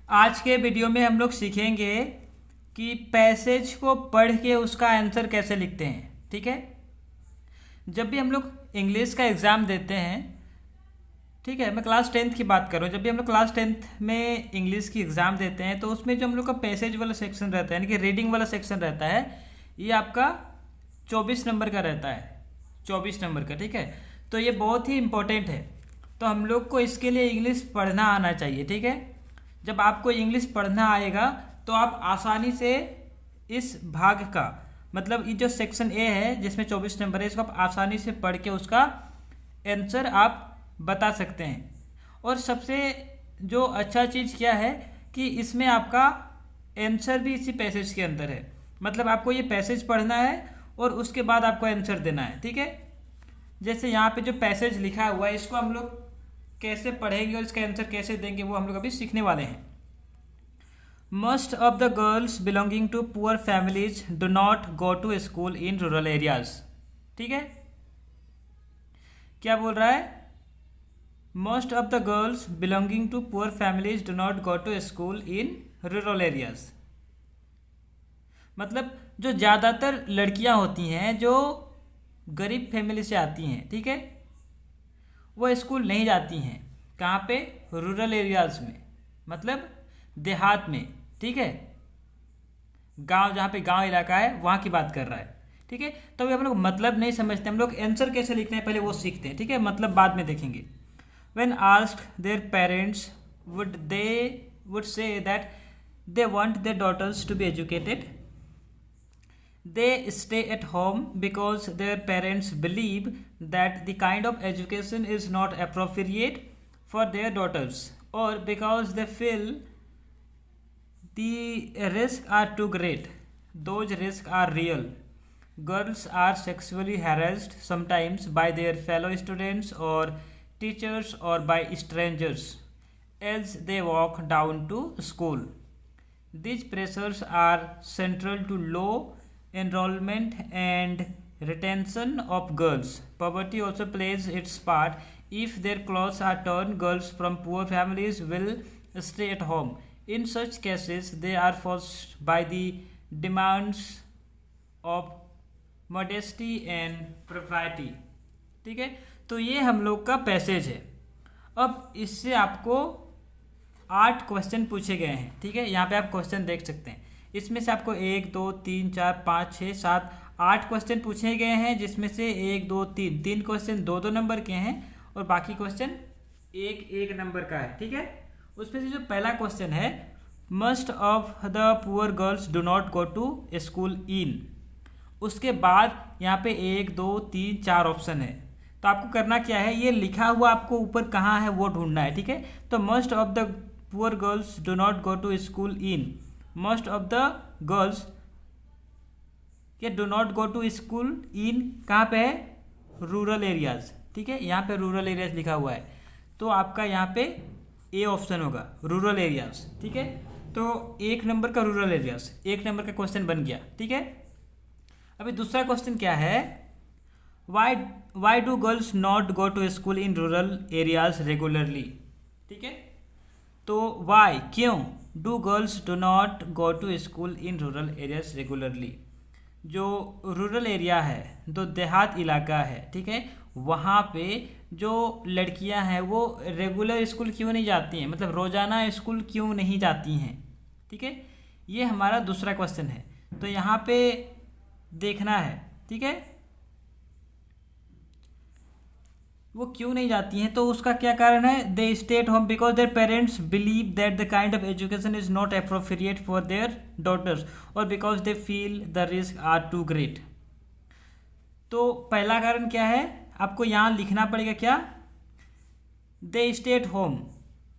आज के वीडियो में हम लोग सीखेंगे कि पैसेज को पढ़ के उसका आंसर कैसे लिखते हैं। ठीक है, जब भी हम लोग इंग्लिश का एग्ज़ाम देते हैं, ठीक है, मैं क्लास 10th की बात कर रहा हूँ। जब भी हम लोग क्लास 10th में इंग्लिश की एग्ज़ाम देते हैं तो उसमें जो हम लोग का पैसेज वाला सेक्शन रहता है, यानी कि रीडिंग वाला सेक्शन रहता है, ये आपका 24 नंबर का रहता है, 24 नंबर का। ठीक है, तो ये बहुत ही इम्पोर्टेंट है। तो हम लोग को इसके लिए इंग्लिश पढ़ना आना चाहिए। ठीक है, जब आपको इंग्लिश पढ़ना आएगा तो आप आसानी से इस भाग का, मतलब ये जो सेक्शन ए है जिसमें 24 नंबर है, इसको आप आसानी से पढ़ के उसका आंसर आप बता सकते हैं। और सबसे जो अच्छा चीज़ क्या है कि इसमें आपका आंसर भी इसी पैसेज के अंदर है। मतलब आपको ये पैसेज पढ़ना है और उसके बाद आपको आंसर देना है। ठीक है, जैसे यहाँ पे जो पैसेज लिखा हुआ है इसको हम लोग कैसे पढ़ेंगे और इसका आंसर कैसे देंगे वो हम लोग अभी सीखने वाले हैं। Most of the girls belonging to poor families do not go to school in rural areas। ठीक है, क्या बोल रहा है? Most of the girls belonging to poor families do not go to school in rural areas। मतलब जो ज़्यादातर लड़कियां होती हैं जो गरीब फैमिली से आती हैं, ठीक है, वो स्कूल नहीं जाती हैं। कहाँ पे? रूरल एरियाज़ में, मतलब देहात में। ठीक है, गांव, जहाँ पे गांव इलाका है वहाँ की बात कर रहा है। ठीक है, तो अभी हम लोग मतलब नहीं समझते, हम लोग आंसर कैसे लिखते हैं पहले वो सीखते हैं। ठीक है, मतलब बाद में देखेंगे। When asked their parents would say that they want their daughters to be educated, they stay at home because their parents believe that the kind of education is not appropriate for their daughters, or because they feel the risks are too great. Those risks are real. Girls are sexually harassed sometimes by their fellow students or teachers or by strangers as they walk down to school. These pressures are central to low enrollment and retention of girls. Poverty also plays its part. If their clothes are torn, girls from poor families will stay at home. In such cases, they are forced by the demands of modesty and propriety। ठीक है, तो ये हम लोग का passage है। अब इससे आपको 8 क्वेश्चन पूछे गए हैं। ठीक है, यहाँ पे आप क्वेश्चन देख सकते हैं। इसमें से आपको 1 2 3 4 5 6 7 8 क्वेश्चन पूछे गए हैं, जिसमें से 1 2 3 क्वेश्चन 2 नंबर के हैं और बाकी क्वेश्चन 1 नंबर का है। ठीक है, उसमें से जो पहला क्वेश्चन है, most of the poor girls do not go to school in, उसके बाद यहाँ पे 1 2 3 4 ऑप्शन है। तो आपको करना क्या है, ये लिखा हुआ आपको ऊपर कहाँ है वो ढूंढना है। ठीक है, तो most of the poor girls do not go to school in, most of the girls के do not go to school in कहाँ पे है? Rural areas. ठीक है, यहाँ पे रूरल एरियाज लिखा हुआ है, तो आपका यहाँ पे ए ऑप्शन होगा, रूरल एरियाज। ठीक है, तो 1 नंबर का रूरल एरियाज, 1 नंबर का क्वेश्चन बन गया। ठीक है, अभी दूसरा क्वेश्चन क्या है, why do girls not go to school in rural areas regularly. ठीक है, तो वाई, क्यों, do girls do not go to school in rural areas regularly. जो रूरल एरिया है, जो देहात इलाका है, ठीक है, वहाँ पे जो लड़कियां हैं वो रेगुलर स्कूल क्यों नहीं जाती हैं, मतलब रोज़ाना स्कूल क्यों नहीं जाती हैं। ठीक है, ये हमारा दूसरा क्वेश्चन है, तो यहाँ पे देखना है। ठीक है, वो क्यों नहीं जाती हैं, तो उसका क्या कारण है, they stay at home because their parents believe that the kind of education is not appropriate for their daughters, और because they feel the risk are too great. तो पहला कारण क्या है, आपको यहाँ लिखना पड़ेगा क्या, दे स्टे एट होम,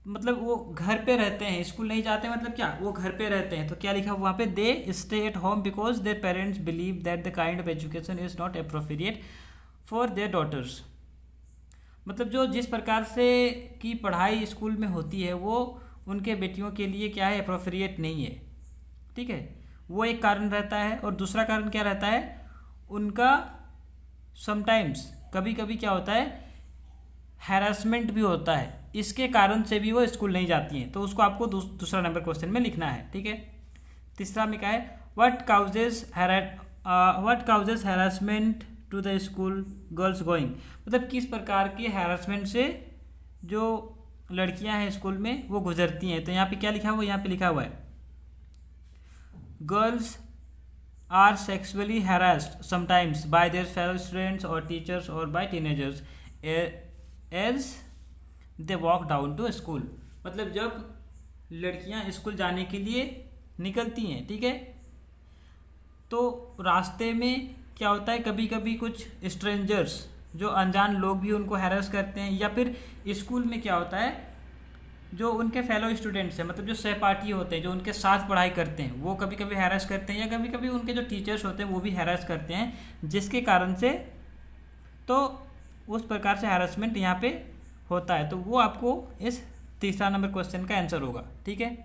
मतलब वो घर पे रहते हैं, स्कूल नहीं जाते, मतलब क्या, वो घर पे रहते हैं। तो क्या लिखा वहाँ पे, they stay at home because their parents believe that the kind of education is not appropriate for their daughters. मतलब जो जिस प्रकार से की पढ़ाई स्कूल में होती है वो उनके बेटियों के लिए क्या है, अप्रोप्रिएट नहीं है। ठीक है, वो एक कारण रहता है। और दूसरा कारण क्या रहता है, उनका समटाइम्स, कभी कभी क्या होता है हैरेसमेंट भी होता है, इसके कारण से भी वो स्कूल नहीं जाती हैं। तो उसको आपको दूसरा नंबर क्वेश्चन में लिखना है, ठीक है। तीसरा में क्या है, what causes harassment to the school girls going, मतलब किस प्रकार की हैरेसमेंट से जो लड़कियां हैं स्कूल में वो गुजरती हैं। तो यहाँ पे क्या लिखा हुआ है, यहाँ पे लिखा हुआ है girls are sexually harassed sometimes by their fellow students or teachers or by teenagers as they walk down to school। मतलब जब लड़कियां स्कूल जाने के लिए निकलती हैं, ठीक है, तो रास्ते में क्या होता है, कभी कभी कुछ स्ट्रेंजर्स जो अनजान लोग भी उनको हैरेस करते हैं, या फिर स्कूल में क्या होता है जो उनके फेलो स्टूडेंट्स हैं, मतलब जो सहपाठी होते हैं जो उनके साथ पढ़ाई करते हैं, वो कभी कभी हैरेस करते हैं, या कभी कभी उनके जो टीचर्स होते हैं वो भी हैरेस करते हैं, जिसके कारण से तो उस प्रकार से हैरेसमेंट यहाँ पे होता है। तो वो आपको इस तीसरा नंबर क्वेश्चन का आंसर होगा, ठीक है।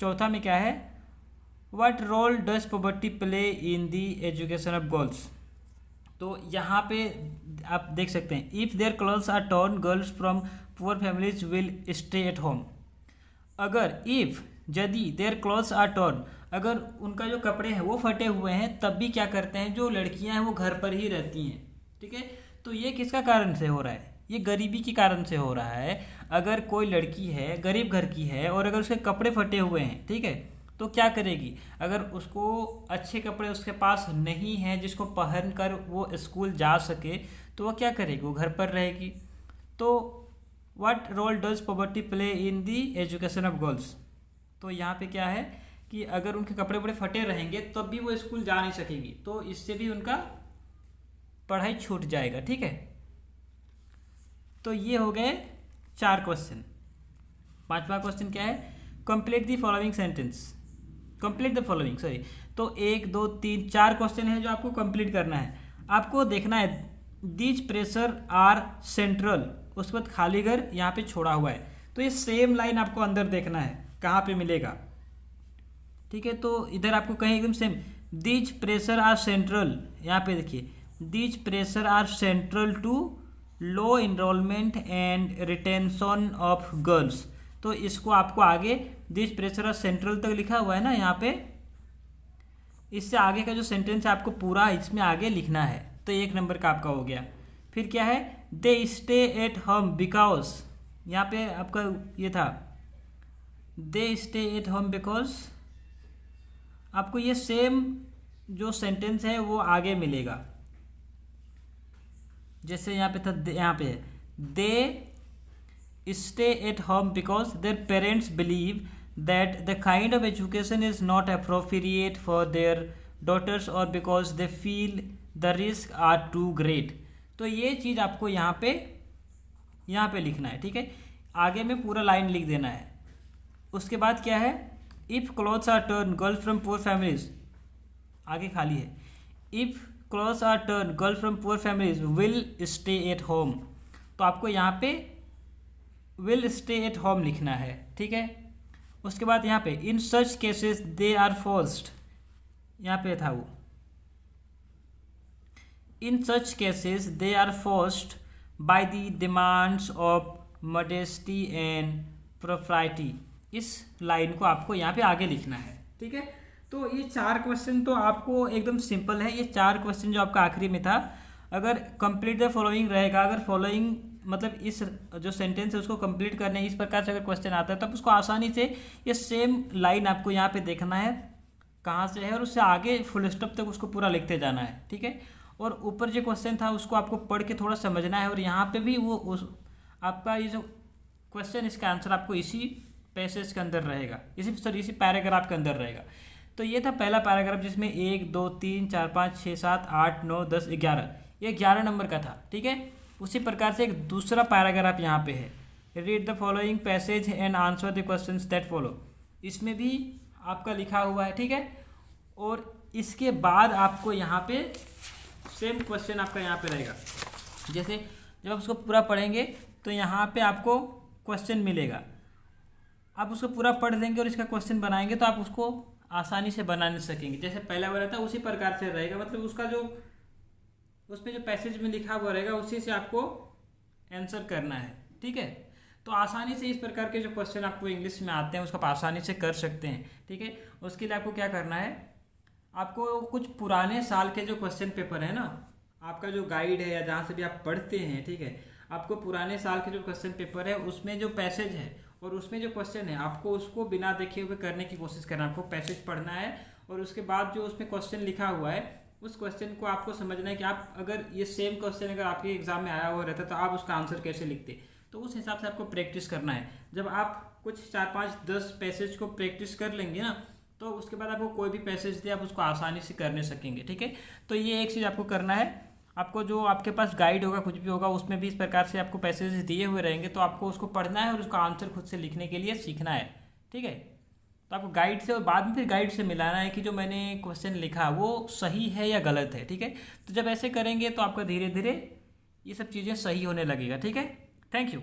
चौथा में क्या है, what role does poverty play in the education of girls. तो यहाँ पे आप देख सकते हैं, if their clothes are torn girls from poor families will stay at home. अगर इफ़ यदि देयर क्लोथ्स आर टॉर्न, अगर उनका जो कपड़े हैं वो फटे हुए हैं, तब भी क्या करते हैं, जो लड़कियां हैं वो घर पर ही रहती हैं, ठीक है। तो ये किसका कारण से हो रहा है, ये गरीबी के कारण से हो रहा है। अगर कोई लड़की है गरीब घर की है और अगर उसके कपड़े फटे हुए हैं, ठीक है, तो क्या करेगी, अगर उसको अच्छे कपड़े उसके पास नहीं हैं जिसको पहन कर वो स्कूल जा सके, तो वो क्या करेगी, वो घर पर रहेगी। तो what role does poverty play in the education of girls. तो यहाँ पे क्या है कि अगर उनके कपड़े बड़े फटे रहेंगे तब भी वो स्कूल जा नहीं सकेगी, तो इससे भी उनका पढ़ाई छूट जाएगा, ठीक है। तो ये हो गए 4 क्वेश्चन। 5वां क्वेश्चन क्या है, complete the following sentence, complete the following, sorry. तो 1 2 3 4 क्वेश्चन है जो आपको कंप्लीट करना है। आपको देखना है दीज प्रेशर आर सेंट्रल, उसके बाद खाली घर यहाँ पे छोड़ा हुआ है, तो ये सेम लाइन आपको अंदर देखना है कहाँ पे मिलेगा, ठीक है। तो इधर आपको कहीं एकदम same, these pressure are central, यहाँ पे देखिए these pressure are central to low enrolment and retention of girls. तो इसको आपको आगे दिस प्रेशर आर सेंट्रल तक लिखा हुआ है ना यहाँ पे, इससे आगे का जो सेंटेंस है आपको पूरा इसमें आगे लिखना है। तो 1 नंबर का आपका हो गया। फिर क्या है, they stay at home because, यहाँ पे आपका ये था दे स्टे एट होम बिकॉज, आपको ये सेम जो सेंटेंस है वो आगे मिलेगा। जैसे यहाँ पे था, यहाँ पे they stay at home because their parents believe that the kind of education is not appropriate for their daughters और because they feel the risk are too great. तो ये चीज़ आपको यहाँ पे लिखना है, ठीक है। आगे में पूरा लाइन लिख देना है। उसके बाद क्या है, if clothes are torn girls from poor families, आगे खाली है, if clothes are torn girls from poor families will stay at home. तो आपको यहाँ पे विल स्टे एट होम लिखना है, ठीक है। उसके बाद यहाँ पे in such cases they are forced, यहाँ पे था वो, in such cases they are forced by the demands of modesty and propriety. इस लाइन को आपको यहाँ पे आगे लिखना है, ठीक है। तो ये 4 क्वेश्चन तो आपको एकदम सिंपल है। ये 4 क्वेश्चन जो आपका आखिरी में था, अगर कंप्लीट द फॉलोइंग रहेगा, अगर फॉलोइंग मतलब इस जो सेंटेंस है उसको कंप्लीट करने इस प्रकार से अगर क्वेश्चन आता है तब उसको आसानी से ये सेम लाइन आपको यहाँ पे देखना है कहाँ से है और उससे आगे फुल स्टॉप तक उसको पूरा लिखते जाना है, ठीक है। और ऊपर जो क्वेश्चन था उसको आपको पढ़ के थोड़ा समझना है, और यहाँ पे भी वो उस आपका ये जो क्वेश्चन इसका आंसर आपको इसी पैसेज के अंदर रहेगा, इसी पैराग्राफ के अंदर रहेगा। तो ये था पहला पैराग्राफ जिसमें 1 2 3 4 5 6 7 8 9 10 11, ये 11 नंबर का था, ठीक है। उसी प्रकार से एक दूसरा पैराग्राफ यहाँ पे है, read the following passage and answer the questions that follow. इसमें भी आपका लिखा हुआ है, ठीक है। और इसके बाद आपको यहाँ पे सेम क्वेश्चन आपका यहाँ पे रहेगा। जैसे जब आप उसको पूरा पढ़ेंगे तो यहाँ पे आपको क्वेश्चन मिलेगा, आप उसको पूरा पढ़ लेंगे और इसका क्वेश्चन बनाएंगे तो आप उसको आसानी से बना नहीं सकेंगे। जैसे पहला वाला था उसी प्रकार से रहेगा, मतलब उसका जो उस पर जो पैसेज में लिखा हुआ रहेगा उसी से आपको आंसर करना है। ठीक है, तो आसानी से इस प्रकार के जो क्वेश्चन आपको इंग्लिश में आते हैं उसको आप आसानी से कर सकते हैं। ठीक है, उसके लिए आपको क्या करना है, आपको कुछ पुराने साल के जो क्वेश्चन पेपर है ना, आपका जो गाइड है या जहाँ से भी आप पढ़ते हैं, ठीक है, आपको पुराने साल के जो क्वेश्चन पेपर है उसमें जो पैसेज है और उसमें जो क्वेश्चन है आपको उसको बिना देखे हुए करने की कोशिश करना। आपको पैसेज पढ़ना है और उसके बाद जो उसमें क्वेश्चन लिखा हुआ है उस क्वेश्चन को आपको समझना है कि आप अगर ये सेम क्वेश्चन अगर आपके एग्जाम में आया हुआ रहता तो आप उसका आंसर कैसे लिखते। तो उस हिसाब से आपको प्रैक्टिस करना है। जब आप कुछ 4, 5, 10 पैसेज को प्रैक्टिस कर लेंगे ना, तो उसके बाद आपको कोई भी पैसेज दे आप उसको आसानी से करने सकेंगे। ठीक है, तो ये एक चीज़ आपको करना है। आपको जो आपके पास गाइड होगा कुछ भी होगा उसमें भी इस प्रकार से आपको पैसेज दिए हुए रहेंगे, तो आपको उसको पढ़ना है और उसका आंसर खुद से लिखने के लिए सीखना है। ठीक है, तो आपको गाइड से और बाद में फिर गाइड से मिलाना है कि जो मैंने क्वेश्चन लिखा वो सही है या गलत है। ठीक है, तो जब ऐसे करेंगे तो आपका धीरे धीरे ये सब चीज़ें सही होने लगेगा। ठीक है, थैंक यू।